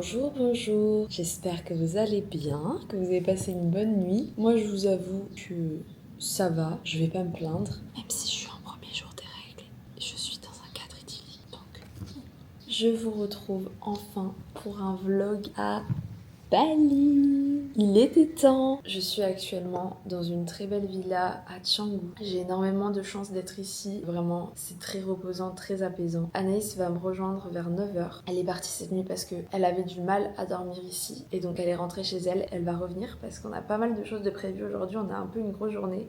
Bonjour, bonjour. J'espère que vous allez bien, que vous avez passé une bonne nuit. Moi, je vous avoue que ça va, je vais pas me plaindre. Même si je suis en premier jour des règles, je suis dans un cadre idyllique. Donc, je vous retrouve enfin pour un vlog à Bali. Il était temps. Je suis actuellement dans une très belle villa à Canggu. J'ai énormément de chance d'être ici. Vraiment, c'est très reposant, très apaisant. Anaïs va me rejoindre vers 9h. Elle est partie cette nuit parce qu'elle avait du mal à dormir ici. Et donc elle est rentrée chez elle. Elle va revenir parce qu'on a pas mal de choses de prévues aujourd'hui. On a un peu une grosse journée.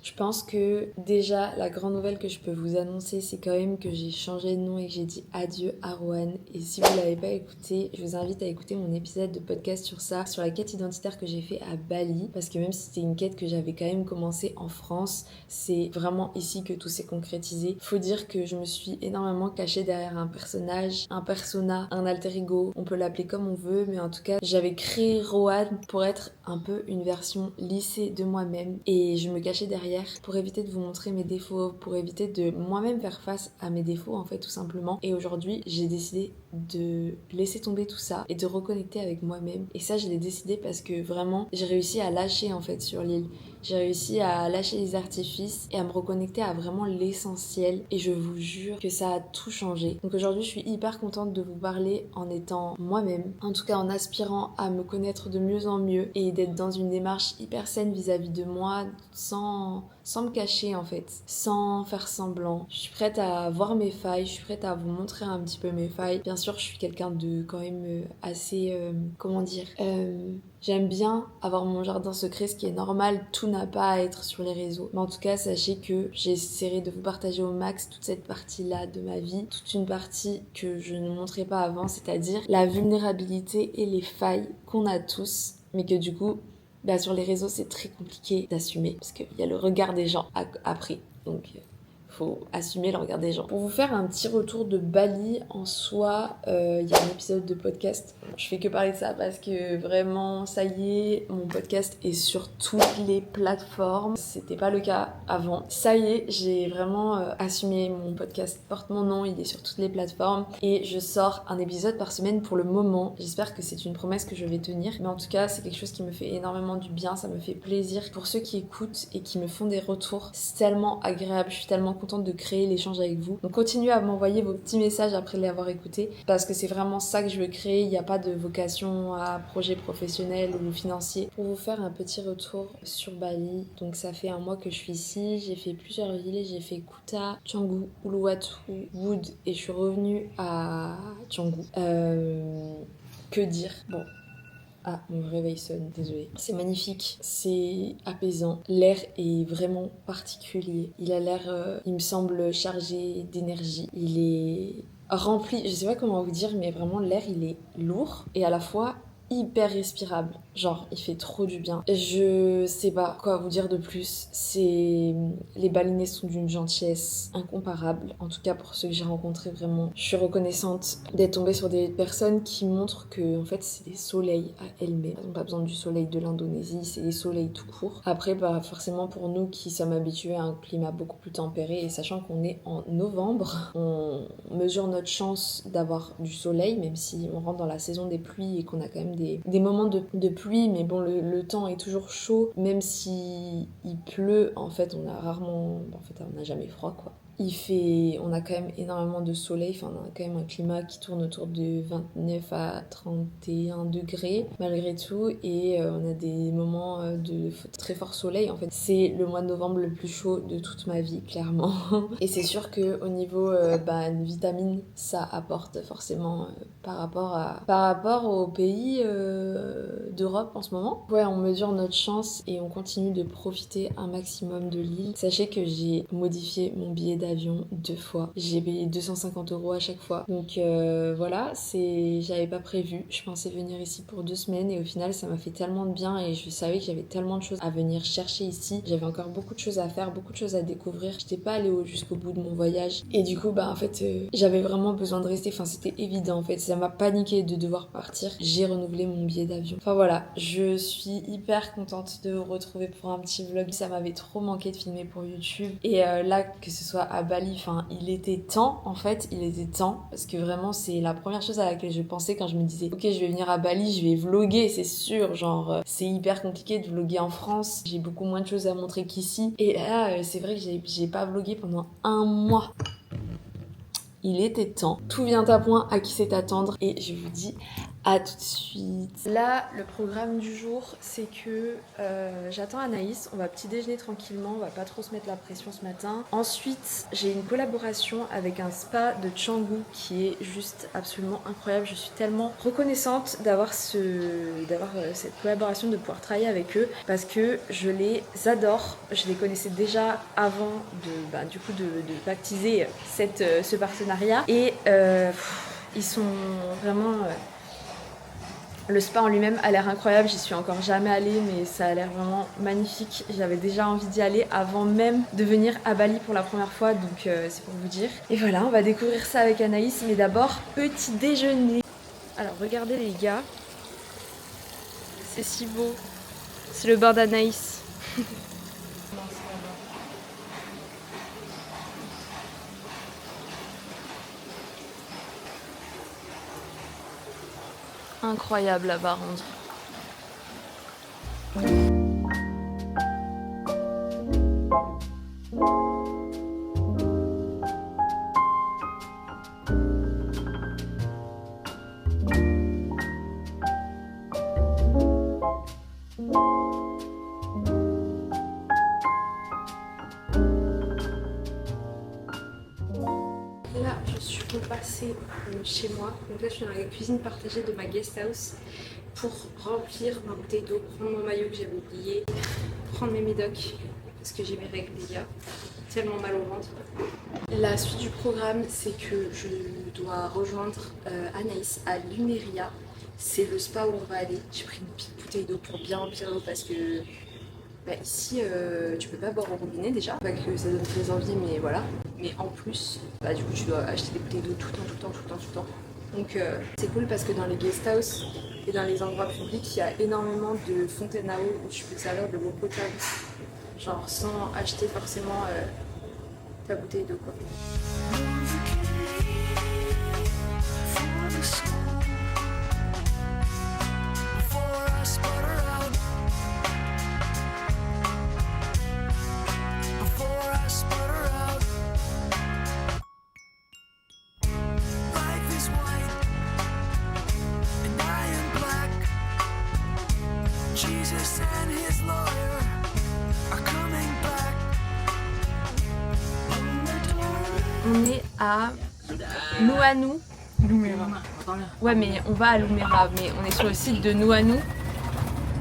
Je pense que déjà la grande nouvelle que je peux vous annoncer, c'est quand même que j'ai changé de nom et que j'ai dit adieu à Roanne. Et si vous l'avez pas écouté, je vous invite à écouter mon épisode de podcast sur ça, sur la quête identitaire que j'ai fait à Bali. Parce que même si c'était une quête que j'avais quand même commencé en France, c'est vraiment ici que tout s'est concrétisé. Faut dire que je me suis énormément cachée derrière un personnage, un persona, un alter ego. On peut l'appeler comme on veut, mais en tout cas, j'avais créé Roanne pour être un peu une version lissée de moi-même. Et je me cachais derrière pour éviter de vous montrer mes défauts, pour éviter de moi-même faire face à mes défauts en fait tout simplement. Et aujourd'hui j'ai décidé de laisser tomber tout ça et de reconnecter avec moi-même. Et ça je l'ai décidé parce que vraiment j'ai réussi à lâcher en fait sur l'île. J'ai réussi à lâcher les artifices et à me reconnecter à vraiment l'essentiel. Et je vous jure que ça a tout changé. Donc aujourd'hui je suis hyper contente de vous parler en étant moi-même. En tout cas en aspirant à me connaître de mieux en mieux et d'être dans une démarche hyper saine vis-à-vis de moi sans me cacher en fait, sans faire semblant. Je suis prête à voir mes failles, je suis prête à vous montrer un petit peu mes failles. Bien sûr je suis quelqu'un de quand même assez, comment dire, j'aime bien avoir mon jardin secret, ce qui est normal, tout n'a pas à être sur les réseaux. Mais en tout cas, sachez que j'essaierai de vous partager au max toute cette partie-là de ma vie, toute une partie que je ne montrais pas avant, c'est-à-dire la vulnérabilité et les failles qu'on a tous, mais que du coup, sur les réseaux, c'est très compliqué d'assumer, parce qu'il y a le regard des gens après. Donc, faut assumer le regard des gens. Pour vous faire un petit retour de Bali en soi, il y a un épisode de podcast. Je fais que parler de ça parce que vraiment, ça y est, mon podcast est sur toutes les plateformes. C'était pas le cas avant. Ça y est, j'ai vraiment assumé. Mon podcast porte mon nom, il est sur toutes les plateformes et je sors un épisode par semaine pour le moment. J'espère que c'est une promesse que je vais tenir. Mais en tout cas, c'est quelque chose qui me fait énormément du bien, ça me fait plaisir. Pour ceux qui écoutent et qui me font des retours, c'est tellement agréable, je suis tellement contente de créer l'échange avec vous. Donc continuez à m'envoyer vos petits messages après les avoir écoutés parce que c'est vraiment ça que je veux créer. Il n'y a pas de vocation à projet professionnel ou financier. Pour vous faire un petit retour sur Bali, donc ça fait un mois que je suis ici, j'ai fait plusieurs villes, j'ai fait Kuta, Canggu, Uluwatu, Wood et je suis revenue à Canggu. Que dire? Bon, mon réveil sonne, désolée. C'est magnifique, c'est apaisant. L'air est vraiment particulier. Il a l'air, il me semble chargé d'énergie. Il est rempli, je sais pas comment vous dire, mais vraiment l'air il est lourd et à la fois hyper respirable. Genre, il fait trop du bien. Je sais pas quoi vous dire de plus. Les Balinais sont d'une gentillesse incomparable. En tout cas, pour ceux que j'ai rencontrés, vraiment. Je suis reconnaissante d'être tombée sur des personnes qui montrent que, en fait, c'est des soleils à elles-mêmes. Elles n'ont pas besoin du soleil de l'Indonésie, c'est des soleils tout court. Après, forcément, pour nous qui sommes habitués à un climat beaucoup plus tempéré et sachant qu'on est en novembre, on mesure notre chance d'avoir du soleil, même si on rentre dans la saison des pluies et qu'on a quand même des moments de pluie, mais bon, le temps est toujours chaud, même si il pleut, en fait, on a rarement, en fait, on n'a jamais froid, quoi. On a quand même énormément de soleil, enfin on a quand même un climat qui tourne autour de 29 à 31 degrés malgré tout et on a des moments de très fort soleil en fait. C'est le mois de novembre le plus chaud de toute ma vie clairement et c'est sûr que au niveau vitamines ça apporte forcément par rapport aux pays d'Europe en ce moment. Ouais, on mesure notre chance et on continue de profiter un maximum de l'île. Sachez que j'ai modifié mon billet d'avion 2 fois. J'ai payé 250 € à chaque fois. Donc voilà, j'avais pas prévu. Je pensais venir ici pour 2 semaines et au final ça m'a fait tellement de bien et je savais que j'avais tellement de choses à venir chercher ici. J'avais encore beaucoup de choses à faire, beaucoup de choses à découvrir. J'étais pas allée jusqu'au bout de mon voyage et du coup en fait j'avais vraiment besoin de rester. Enfin c'était évident en fait. Ça m'a paniqué de devoir partir. J'ai renouvelé mon billet d'avion. Enfin voilà, je suis hyper contente de vous retrouver pour un petit vlog. Ça m'avait trop manqué de filmer pour YouTube et là que ce soit à à Bali. Enfin, il était temps, en fait, il était temps. Parce que vraiment, c'est la première chose à laquelle je pensais quand je me disais ok, je vais venir à Bali, je vais vlogger, c'est sûr. Genre, c'est hyper compliqué de vlogger en France. J'ai beaucoup moins de choses à montrer qu'ici. Et là, c'est vrai que j'ai pas vlogué pendant un mois. Il était temps. Tout vient à point, à qui c'est attendre. Et je vous dis à tout de suite. Là, le programme du jour, c'est que j'attends Anaïs. On va petit déjeuner tranquillement. On va pas trop se mettre la pression ce matin. Ensuite, j'ai une collaboration avec un spa de Canggu qui est juste absolument incroyable. Je suis tellement reconnaissante d'avoir cette collaboration, de pouvoir travailler avec eux parce que je les adore. Je les connaissais déjà avant de baptiser ce partenariat et ils sont vraiment... Le spa en lui-même a l'air incroyable, j'y suis encore jamais allée mais ça a l'air vraiment magnifique. J'avais déjà envie d'y aller avant même de venir à Bali pour la première fois, donc c'est pour vous dire. Et voilà, on va découvrir ça avec Anaïs, mais d'abord, petit déjeuner. Alors regardez les gars, c'est si beau, c'est le bar d'Anaïs. Incroyable là-bas, on dirait. Là, je suis repassée chez moi. Donc là, je suis dans la cuisine partagée de ma guest house pour remplir ma bouteille d'eau, prendre mon maillot que j'avais oublié, prendre mes médocs parce que j'ai mes règles, les gars. Tellement mal au ventre. La suite du programme, c'est que je dois rejoindre Anaïs à Lumeria. C'est le spa où on va aller. J'ai pris une petite bouteille d'eau pour bien remplir l'eau parce que ici, tu peux pas boire au robinet déjà. Pas que ça donne très envie, mais voilà. Mais en plus, du coup, tu dois acheter des bouteilles d'eau tout le temps. Donc c'est cool parce que dans les guest house et dans les endroits publics, il y a énormément de fontaines à eau où tu peux te servir de l'eau potable. Genre sans acheter forcément ta bouteille d'eau quoi. On est à Nuanu. Lumera. Ouais, mais on va à Lumera, mais on est sur le site de Nuanu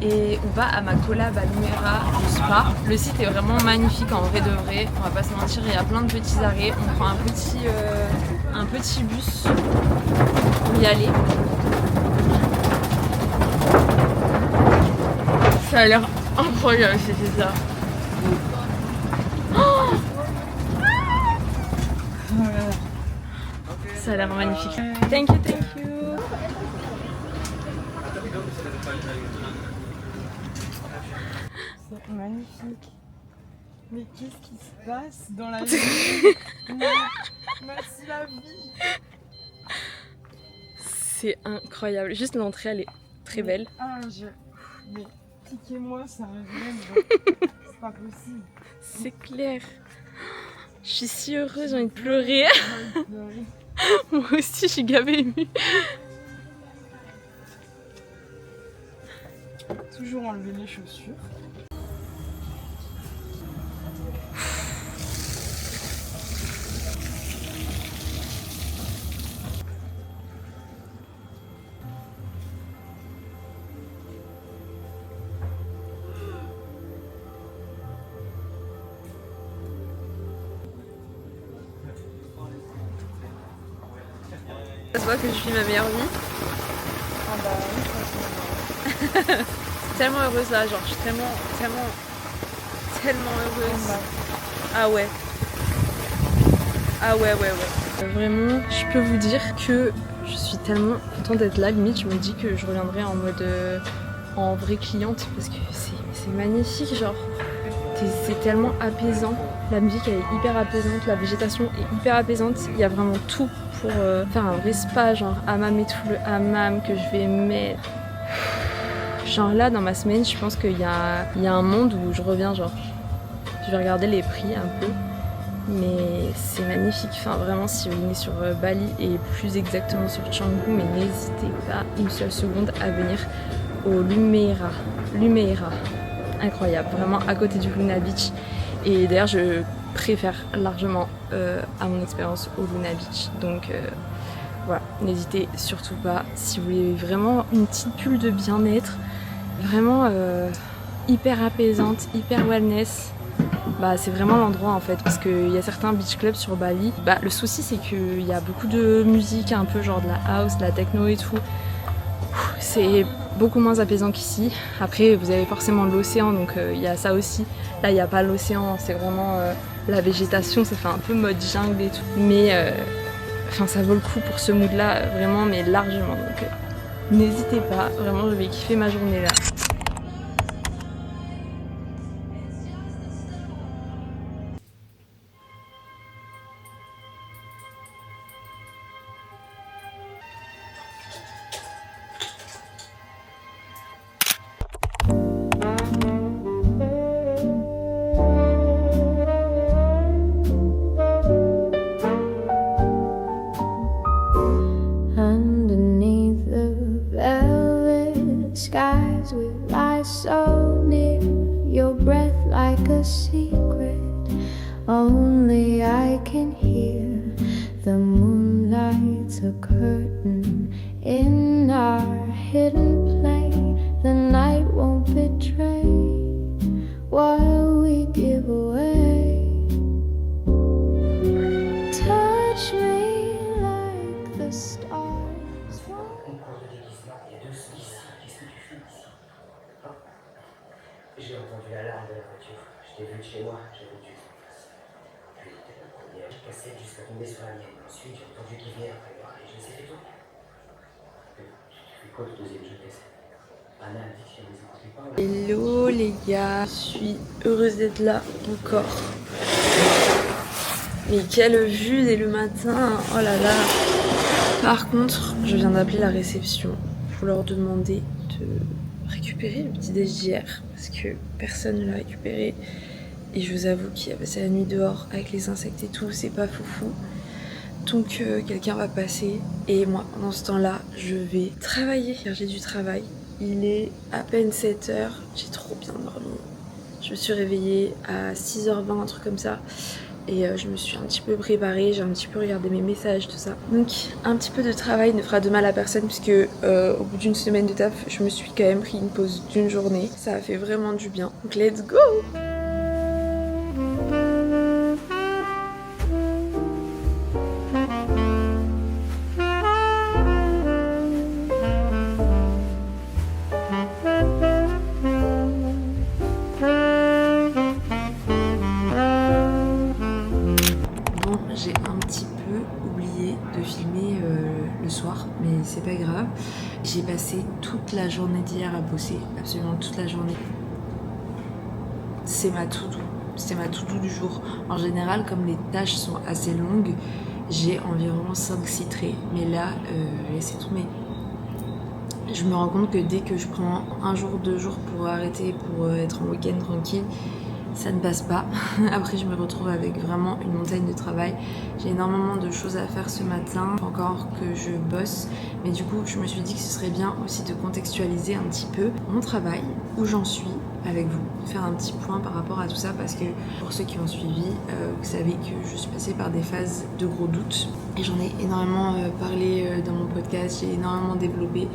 et on va à ma collab à Lumera au spa. Le site est vraiment magnifique en vrai de vrai, on va pas se mentir, il y a plein de petits arrêts. On prend un petit bus pour y aller. Ça a l'air incroyable, c'était ça. Oh, ça a l'air magnifique. Thank you. C'est magnifique. Mais qu'est-ce qui se passe dans la vie? Merci la vie. C'est incroyable. Juste l'entrée, elle est très belle. Mais piquez-moi, ça revient. C'est pas possible. C'est clair. Je suis si heureuse, j'ai envie de pleurer. Moi aussi, je suis gavée émue. Toujours enlever les chaussures. Ça se voit que je vis ma meilleure vie. Ah bah oui, ça Tellement heureuse là, genre je suis tellement heureuse. Ah ouais. Vraiment, je peux vous dire que je suis tellement contente d'être là. Limite, je me dis que je reviendrai en mode en vraie cliente parce que c'est magnifique, genre c'est tellement apaisant. La musique elle est hyper apaisante, la végétation est hyper apaisante. Il y a vraiment tout pour faire un vrai spa, genre hammam et tout, le hammam que je vais mettre. Genre là dans ma semaine, je pense qu'il y a un monde où je reviens, genre je vais regarder les prix un peu. Mais c'est magnifique, enfin vraiment si vous venez sur Bali et plus exactement sur Canggu, mais n'hésitez pas une seule seconde à venir au Lumeira. Incroyable, vraiment à côté du Luna Beach. Et d'ailleurs je préfère largement à mon expérience au Luna Beach. Donc voilà, n'hésitez surtout pas si vous voulez vraiment une petite bulle de bien-être, vraiment hyper apaisante, hyper wellness. Bah, c'est vraiment l'endroit en fait, parce qu'il y a certains beach clubs sur Bali. Bah, le souci c'est qu'il y a beaucoup de musique, un peu genre de la house, de la techno et tout. C'est beaucoup moins apaisant qu'ici. Après vous avez forcément l'océan, donc il y a ça aussi. Là il n'y a pas l'océan, c'est vraiment la végétation, ça fait un peu mode jungle et tout. Mais enfin ça vaut le coup pour ce mood là, vraiment, mais largement. Donc n'hésitez pas, vraiment je vais kiffer ma journée là. Skies we lie so near, your breath like a secret. Only I can hear. The moonlight's a curtain in our hidden plane. The night won't betray what we give away. Touch me like the stars. J'ai entendu l'alarme de la voiture. Je t'ai vu de chez moi, j'avais dû. Puis t'es la première cassette jusqu'à tomber sur la mienne. Ensuite, j'ai entendu qu'il venait après moi et je les ai fait tourner. Tu fais quoi le deuxième jeu d'essai? Anna a dit que j'avais écouté pas. Hello les gars, je suis heureuse d'être là encore. Mais quelle vue dès le matin, oh là là. Par contre, je viens d'appeler la réception pour leur demander de récupérer le petit déj d'hier parce que personne ne l'a récupéré et je vous avoue qu'il a passé la nuit dehors avec les insectes et tout, c'est pas foufou. Donc quelqu'un va passer et moi pendant ce temps-là je vais travailler car j'ai du travail. Il est à peine 7h, j'ai trop bien dormi. Je me suis réveillée à 6h20, un truc comme ça. Et je me suis un petit peu préparée, j'ai un petit peu regardé mes messages, tout ça. Donc un petit peu de travail ne fera de mal à personne puisque au bout d'une semaine de taf, je me suis quand même pris une pause d'une journée. Ça a fait vraiment du bien. Donc let's go! J'ai un petit peu oublié de filmer le soir, mais c'est pas grave. J'ai passé toute la journée d'hier à bosser, absolument toute la journée. C'est ma to-do, c'est ma to-do du jour. En général, comme les tâches sont assez longues, j'ai environ 5-6 traits. Mais là, laissez tomber. Je me rends compte que dès que je prends un jour, 2 jours pour arrêter, pour être en week-end tranquille, ça ne passe pas. Après je me retrouve avec vraiment une montagne de travail. J'ai énormément de choses à faire ce matin, encore que je bosse, mais du coup je me suis dit que ce serait bien aussi de contextualiser un petit peu mon travail, où j'en suis avec vous, faire un petit point par rapport à tout ça parce que pour ceux qui ont suivi, vous savez que je suis passée par des phases de gros doutes et j'en ai énormément parlé dans mon podcast, j'ai énormément développé.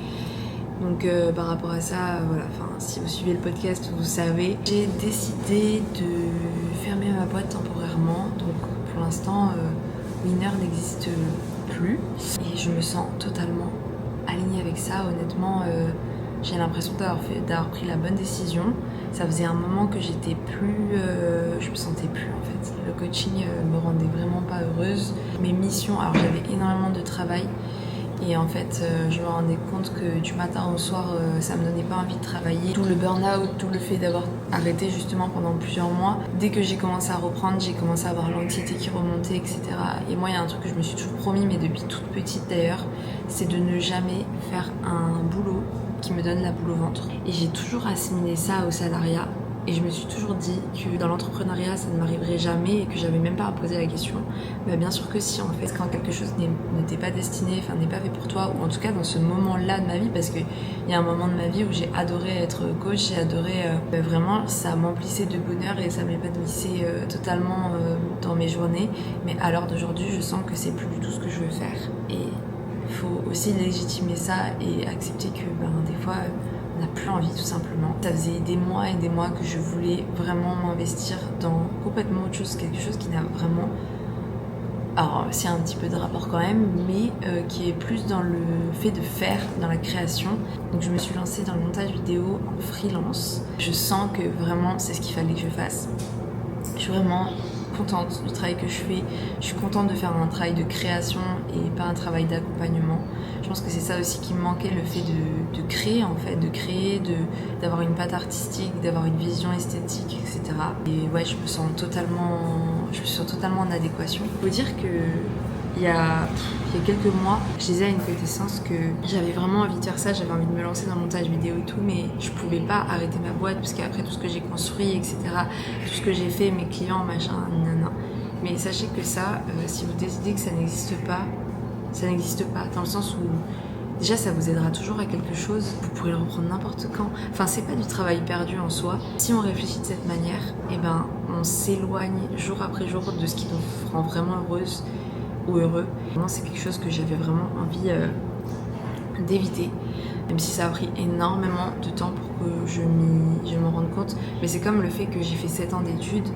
Donc par rapport à ça, voilà, si vous suivez le podcast, vous savez, j'ai décidé de fermer ma boîte temporairement. Donc pour l'instant, Winner n'existe plus et je me sens totalement alignée avec ça. Honnêtement, j'ai l'impression d'avoir pris la bonne décision. Ça faisait un moment que j'étais plus, je me sentais plus en fait. Le coaching me rendait vraiment pas heureuse. Mes missions, alors j'avais énormément de travail. Et en fait, je me rendais compte que du matin au soir, ça me donnait pas envie de travailler. Tout le burn-out, tout le fait d'avoir arrêté justement pendant plusieurs mois. Dès que j'ai commencé à reprendre, j'ai commencé à avoir l'anxiété qui remontait, etc. Et moi, il y a un truc que je me suis toujours promis, mais depuis toute petite d'ailleurs, c'est de ne jamais faire un boulot qui me donne la boule au ventre. Et j'ai toujours assimilé ça au salariat. Et je me suis toujours dit que dans l'entrepreneuriat, ça ne m'arriverait jamais et que j'avais même pas à poser la question. Bah bien sûr que si, en fait, quand quelque chose ne t'est pas destiné, enfin n'est pas fait pour toi, ou en tout cas dans ce moment-là de ma vie, parce qu'il y a un moment de ma vie où j'ai adoré être coach, j'ai adoré vraiment, ça m'emplissait de bonheur et ça m'épanouissait totalement dans mes journées. Mais à l'heure d'aujourd'hui, je sens que c'est plus du tout ce que je veux faire. Et il faut aussi légitimer ça et accepter que des fois... on n'a plus envie tout simplement. Ça faisait des mois et des mois que je voulais vraiment m'investir dans complètement autre chose, quelque chose qui n'a vraiment... Alors c'est un petit peu de rapport quand même, mais qui est plus dans le fait de faire, dans la création. Donc je me suis lancée dans le montage vidéo en freelance. Je sens que vraiment c'est ce qu'il fallait que je fasse. Je suis vraiment contente du travail que je fais. Je suis contente de faire un travail de création et pas un travail d'accompagnement. Je pense que c'est ça aussi qui me manquait, le fait de créer en fait, de créer, d'avoir une patte artistique, d'avoir une vision esthétique, etc. Et ouais, je me sens totalement en adéquation. Il faut dire que il y a quelques mois, je disais à une connaissance que j'avais vraiment envie de faire ça, j'avais envie de me lancer dans le montage vidéo et tout, mais je pouvais pas arrêter ma boîte parce qu'après tout ce que j'ai construit, etc., tout ce que j'ai fait, mes clients, machin, nanana. Mais sachez que ça, si vous décidez que ça n'existe pas, ça n'existe pas, dans le sens où déjà ça vous aidera toujours à quelque chose, vous pourrez le reprendre n'importe quand. Enfin, c'est pas du travail perdu en soi. Si on réfléchit de cette manière, on s'éloigne jour après jour de ce qui nous rend vraiment heureuse ou heureux. Vraiment, c'est quelque chose que j'avais vraiment envie d'éviter, même si ça a pris énormément de temps pour que je m'en rende compte. Mais c'est comme le fait que j'ai fait 7 ans d'études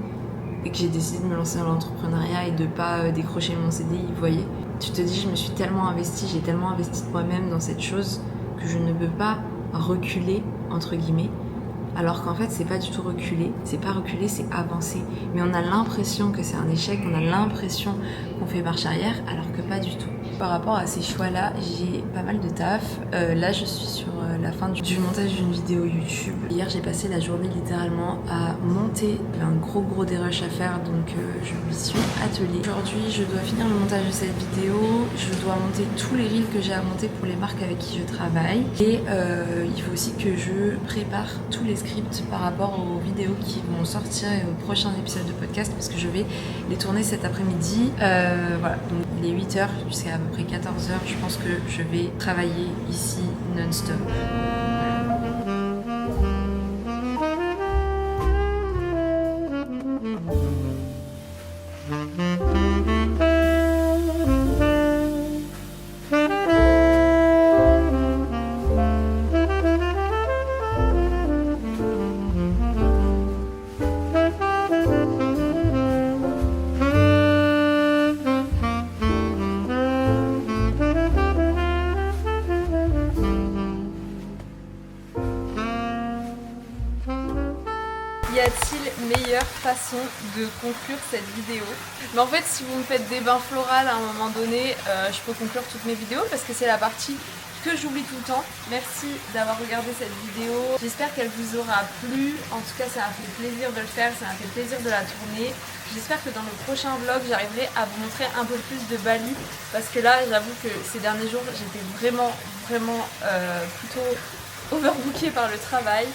et que j'ai décidé de me lancer dans l'entrepreneuriat et de pas décrocher mon CDI, vous voyez. Tu te dis, je me suis tellement investie, j'ai tellement investi de moi-même dans cette chose que je ne peux pas reculer, entre guillemets. Alors qu'en fait, c'est pas du tout reculer, c'est pas reculer, c'est avancer. Mais on a l'impression que c'est un échec, on a l'impression qu'on fait marche arrière, alors que pas du tout. Par rapport à ces choix-là, j'ai pas mal de taf. Là, je suis sur la fin du montage d'une vidéo YouTube. Hier, j'ai passé la journée littéralement à monter un gros dérush à faire, donc je me suis attelée. Aujourd'hui, je dois finir le montage de cette vidéo, je dois monter tous les reels que j'ai à monter pour les marques avec qui je travaille. Et il faut aussi que je prépare tous les scripts par rapport aux vidéos qui vont sortir et aux prochains épisodes de podcast, parce que je vais les tourner cet après-midi. Voilà, donc il est 8h jusqu'à à peu près 14h, je pense que je vais travailler ici non-stop. Y a-t-il meilleure façon de conclure cette vidéo? Mais en fait, si vous me faites des bains florales à un moment donné, je peux conclure toutes mes vidéos parce que c'est la partie que j'oublie tout le temps. Merci d'avoir regardé cette vidéo. J'espère qu'elle vous aura plu. En tout cas, ça m'a fait plaisir de le faire, ça m'a fait plaisir de la tourner. J'espère que dans le prochain vlog, j'arriverai à vous montrer un peu plus de Bali parce que là, j'avoue que ces derniers jours, j'étais vraiment plutôt overbookée par le travail.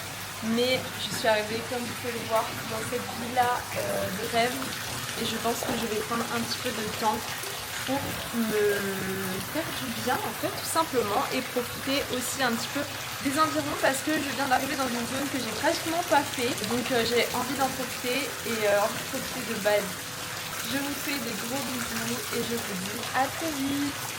Mais je suis arrivée, comme vous pouvez le voir, dans cette villa de rêve et je pense que je vais prendre un petit peu de temps pour me faire du bien en fait, tout simplement, et profiter aussi un petit peu des environs parce que je viens d'arriver dans une zone que j'ai pratiquement pas fait, donc j'ai envie d'en profiter et envie de profiter de Bali. Je vous fais des gros bisous et je vous dis à très vite.